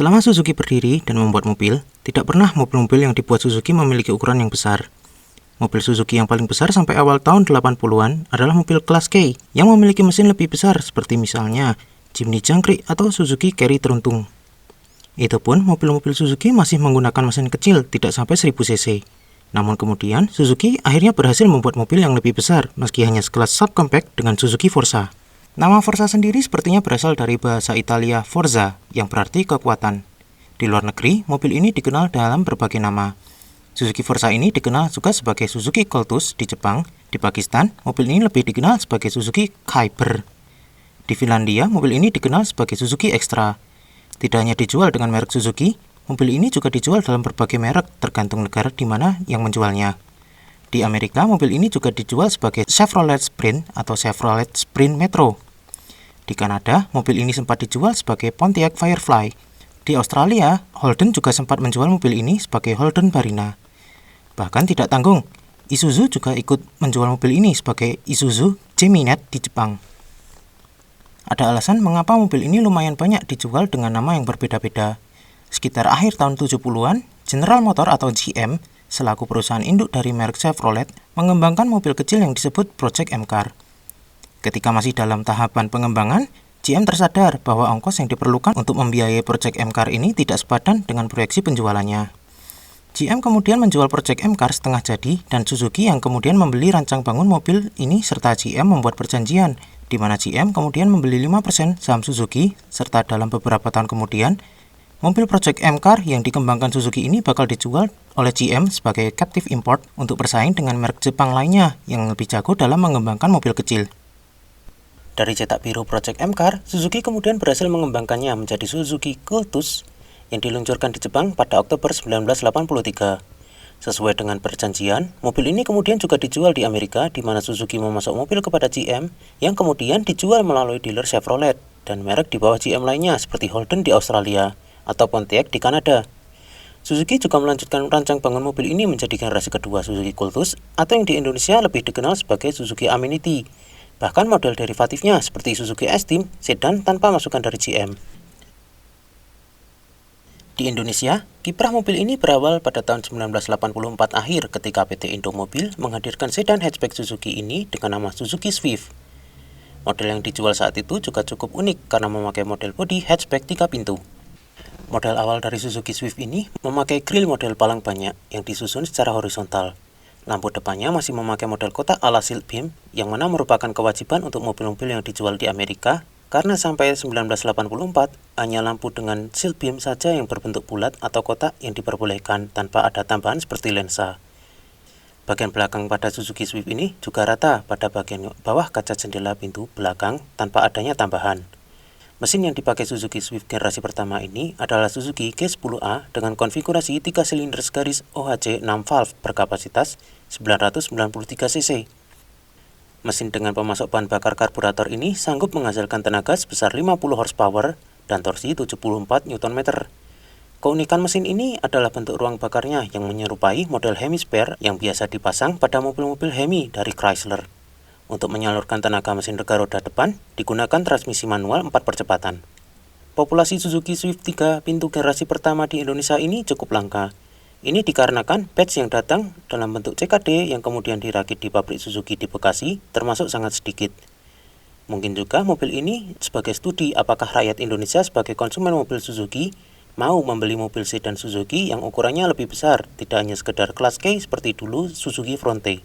Selama Suzuki berdiri dan membuat mobil, tidak pernah mobil-mobil yang dibuat Suzuki memiliki ukuran yang besar. Mobil Suzuki yang paling besar sampai awal tahun 80-an adalah mobil kelas K yang memiliki mesin lebih besar seperti misalnya Jimny Jangkrik atau Suzuki Carry Teruntung. Itu pun mobil-mobil Suzuki masih menggunakan mesin kecil tidak sampai 1000 cc. Namun kemudian Suzuki akhirnya berhasil membuat mobil yang lebih besar meski hanya sekelas subcompact dengan Suzuki Forza. Nama Forza sendiri sepertinya berasal dari bahasa Italia Forza yang berarti kekuatan. Di luar negeri, mobil ini dikenal dalam berbagai nama. Suzuki Forza ini dikenal juga sebagai Suzuki Cultus di Jepang. Di Pakistan, mobil ini lebih dikenal sebagai Suzuki Khyber. Di Finlandia, mobil ini dikenal sebagai Suzuki Extra. Tidak hanya dijual dengan merek Suzuki, mobil ini juga dijual dalam berbagai merek tergantung negara di mana yang menjualnya. Di Amerika, mobil ini juga dijual sebagai Chevrolet Sprint atau Chevrolet Sprint Metro. Di Kanada, mobil ini sempat dijual sebagai Pontiac Firefly. Di Australia, Holden juga sempat menjual mobil ini sebagai Holden Barina. Bahkan tidak tanggung, Isuzu juga ikut menjual mobil ini sebagai Isuzu Jaminet di Jepang. Ada alasan mengapa mobil ini lumayan banyak dijual dengan nama yang berbeda-beda. Sekitar akhir tahun 70-an, General Motor atau GM selaku perusahaan induk dari merek Chevrolet, mengembangkan mobil kecil yang disebut Project M-Car. Ketika masih dalam tahapan pengembangan, GM tersadar bahwa ongkos yang diperlukan untuk membiayai Project M-Car ini tidak sepadan dengan proyeksi penjualannya. GM kemudian menjual Project M-Car setengah jadi, dan Suzuki yang kemudian membeli rancang bangun mobil ini serta GM membuat perjanjian, di mana GM kemudian membeli 5% saham Suzuki, serta dalam beberapa tahun kemudian, mobil Project M-Car yang dikembangkan Suzuki ini bakal dijual oleh GM sebagai captive import untuk bersaing dengan merek Jepang lainnya yang lebih jago dalam mengembangkan mobil kecil. Dari cetak biru Project M-Car, Suzuki kemudian berhasil mengembangkannya menjadi Suzuki Cultus yang diluncurkan di Jepang pada Oktober 1983. Sesuai dengan perjanjian, mobil ini kemudian juga dijual di Amerika di mana Suzuki memasok mobil kepada GM yang kemudian dijual melalui dealer Chevrolet dan merek di bawah GM lainnya seperti Holden di Australia atau Pontiac di Kanada. Suzuki juga melanjutkan rancang bangun mobil ini menjadi generasi kedua Suzuki Cultus atau yang di Indonesia lebih dikenal sebagai Suzuki Amenity. Bahkan model derivatifnya seperti Suzuki S-Team, sedan tanpa masukan dari GM. Di Indonesia, kiprah mobil ini berawal pada tahun 1984 akhir ketika PT Indomobil menghadirkan sedan hatchback Suzuki ini dengan nama Suzuki Swift. Model yang dijual saat itu juga cukup unik karena memakai model bodi hatchback 3 pintu. Model awal dari Suzuki Swift ini memakai grill model palang banyak yang disusun secara horizontal. Lampu depannya masih memakai model kotak ala Shield Beam yang mana merupakan kewajiban untuk mobil-mobil yang dijual di Amerika karena sampai 1984 hanya lampu dengan Shield Beam saja yang berbentuk bulat atau kotak yang diperbolehkan tanpa ada tambahan seperti lensa. Bagian belakang pada Suzuki Swift ini juga rata pada bagian bawah kaca jendela pintu belakang tanpa adanya tambahan. Mesin yang dipakai Suzuki Swift generasi pertama ini adalah Suzuki G10A dengan konfigurasi 3 silinder garis OHC 6 valve berkapasitas 993 cc. Mesin dengan pemasok bahan bakar karburator ini sanggup menghasilkan tenaga sebesar 50 horsepower dan torsi 74 Nm. Keunikan mesin ini adalah bentuk ruang bakarnya yang menyerupai model Hemi Spare yang biasa dipasang pada mobil-mobil Hemi dari Chrysler. Untuk menyalurkan tenaga mesin rega roda depan, digunakan transmisi manual 4 percepatan. Populasi Suzuki Swift 3 pintu generasi pertama di Indonesia ini cukup langka. Ini dikarenakan batch yang datang dalam bentuk CKD yang kemudian dirakit di pabrik Suzuki di Bekasi termasuk sangat sedikit. Mungkin juga mobil ini sebagai studi apakah rakyat Indonesia sebagai konsumen mobil Suzuki mau membeli mobil sedan Suzuki yang ukurannya lebih besar, tidak hanya sekedar kelas K seperti dulu Suzuki Fronte.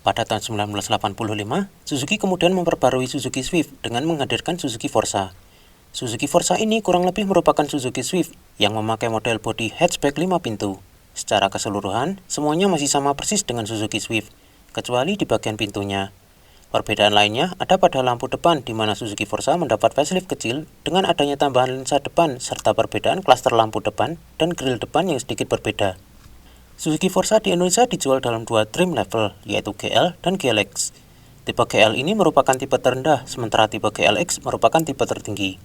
Pada tahun 1985, Suzuki kemudian memperbarui Suzuki Swift dengan menghadirkan Suzuki Forza. Suzuki Forza ini kurang lebih merupakan Suzuki Swift yang memakai model bodi hatchback 5 pintu. Secara keseluruhan, semuanya masih sama persis dengan Suzuki Swift, kecuali di bagian pintunya. Perbedaan lainnya ada pada lampu depan di mana Suzuki Forza mendapat facelift kecil dengan adanya tambahan lensa depan serta perbedaan klaster lampu depan dan grill depan yang sedikit berbeda. Suzuki Forza di Indonesia dijual dalam 2 trim level, yaitu GL dan GLX. Tipe GL ini merupakan tipe terendah, sementara tipe GLX merupakan tipe tertinggi.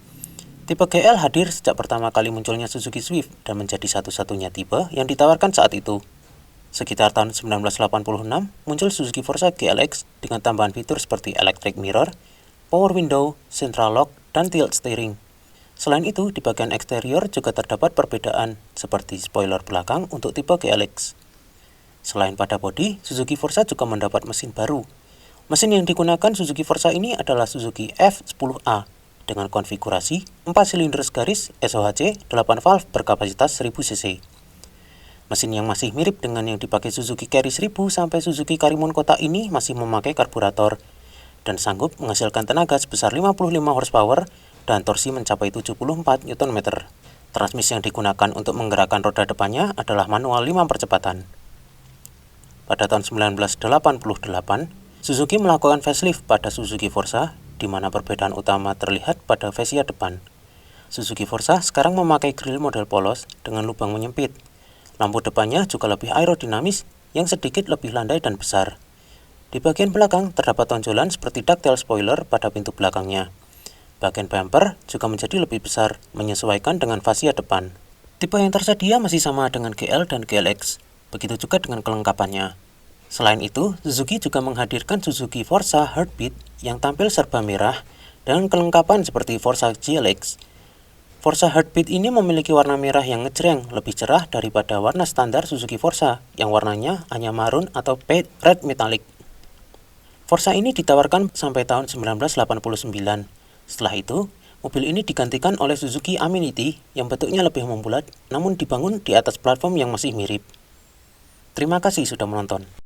Tipe GL hadir sejak pertama kali munculnya Suzuki Swift dan menjadi satu-satunya tipe yang ditawarkan saat itu. Sekitar tahun 1986, muncul Suzuki Forza GLX dengan tambahan fitur seperti electric mirror, power window, central lock, dan tilt steering. Selain itu, di bagian eksterior juga terdapat perbedaan, seperti spoiler belakang untuk tipe GLX. Selain pada bodi, Suzuki Forza juga mendapat mesin baru. Mesin yang digunakan Suzuki Forza ini adalah Suzuki F10A dengan konfigurasi 4 silinder garis SOHC 8 valve berkapasitas 1000 cc. Mesin yang masih mirip dengan yang dipakai Suzuki Carry 1000 sampai Suzuki Karimun Kota ini masih memakai karburator dan sanggup menghasilkan tenaga sebesar 55 horsepower dan torsi mencapai 74 Nm. Transmisi yang digunakan untuk menggerakkan roda depannya adalah manual 5 percepatan. Pada tahun 1988, Suzuki melakukan facelift pada Suzuki Forza, di mana perbedaan utama terlihat pada fascia depan. Suzuki Forza sekarang memakai grill model polos dengan lubang menyempit. Lampu depannya juga lebih aerodinamis, yang sedikit lebih landai dan besar. Di bagian belakang terdapat tonjolan seperti ducktail spoiler pada pintu belakangnya. Bagian bumper juga menjadi lebih besar, menyesuaikan dengan fascia depan. Tipe yang tersedia masih sama dengan GL dan GLX, begitu juga dengan kelengkapannya. Selain itu, Suzuki juga menghadirkan Suzuki Forza Heartbeat yang tampil serba merah dengan kelengkapan seperti Forza GLX. Forza Heartbeat ini memiliki warna merah yang ngejreng, lebih cerah daripada warna standar Suzuki Forza yang warnanya hanya marun atau pale red metallic. Forza ini ditawarkan sampai tahun 1989. Setelah itu, mobil ini digantikan oleh Suzuki Amenity yang bentuknya lebih membulat namun dibangun di atas platform yang masih mirip. Terima kasih sudah menonton.